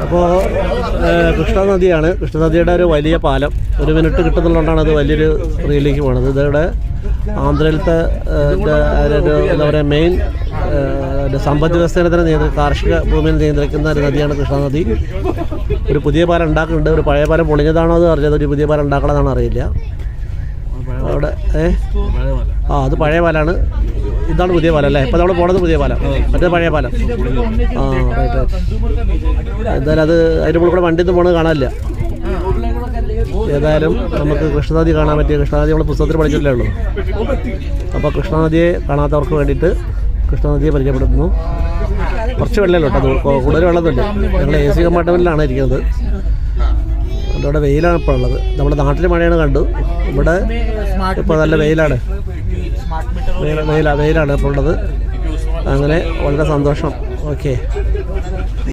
അപ്പോൾ കൃഷ്ണനദിയാണ്. കൃഷ്ണനദിയുടെ ഒരു വലിയ പാലം, 1 മിനിറ്റ് കിട്ടുന്നതുകൊണ്ടാണ് അത് വലിയൊരു റീലിലേക്ക് പോകുന്നത്. ഇതിവിടെ ആന്ധ്രയിലത്തെ എന്താ പറയുക മെയിൻ സമ്പദ് വ്യവസ്ഥയെ തന്നെ കാർഷിക ഭൂമിയിൽ നിയന്ത്രിക്കുന്ന ഒരു നദിയാണ് കൃഷ്ണനദി. ഒരു പുതിയ പാലം ഉണ്ടാക്കുന്നുണ്ട്. ഒരു പഴയ പാലം പൊളിഞ്ഞതാണോ അത് അറിഞ്ഞത്, ഒരു പുതിയ പാലം ഉണ്ടാക്കണമെന്നാണ് അറിയില്ല. അവിടെ അത് പഴയ പാലാണ്. ഇതാണ് പുതിയ പാലം അല്ലേ? ഇപ്പോൾ നമ്മൾ പോണത് പുതിയ പാലം, മറ്റേ പഴയ പാലം. റൈറ്റ്. എന്തായാലും അത് അതിൻ്റെ മുകളിൽ കൂടെ വണ്ടിയിൽ നിന്ന് പോകണത് കാണാനില്ല. ഏതായാലും നമുക്ക് കൃഷ്ണനദി കാണാൻ പറ്റിയ, കൃഷ്ണനദി നമ്മൾ പുസ്തകത്തിൽ പഠിച്ചിട്ടേ ഉള്ളൂ. അപ്പോൾ കൃഷ്ണനദിയെ കാണാത്തവർക്ക് വേണ്ടിയിട്ട് കൃഷ്ണനദിയെ പരിചയപ്പെടുത്തുന്നു. കുറച്ച് വെള്ളമല്ലോ കേട്ടോ, കൂടുതൽ വെള്ളമൊന്നുമില്ല. ഞങ്ങൾ AC കമ്പാർട്ട്മെൻറ്റിലാണ് ഇരിക്കുന്നത്. ഇവിടെ വെയിലാണ് ഇപ്പോൾ ഉള്ളത്. നമ്മുടെ നാട്ടിൽ മഴയാണ് കണ്ടു, ഇവിടെ ഇപ്പോൾ നല്ല വെയിലാണ്. വെയിലാണ് ഇപ്പോൾ ഉള്ളത്. അങ്ങനെ വളരെ സന്തോഷം. ഓക്കെ.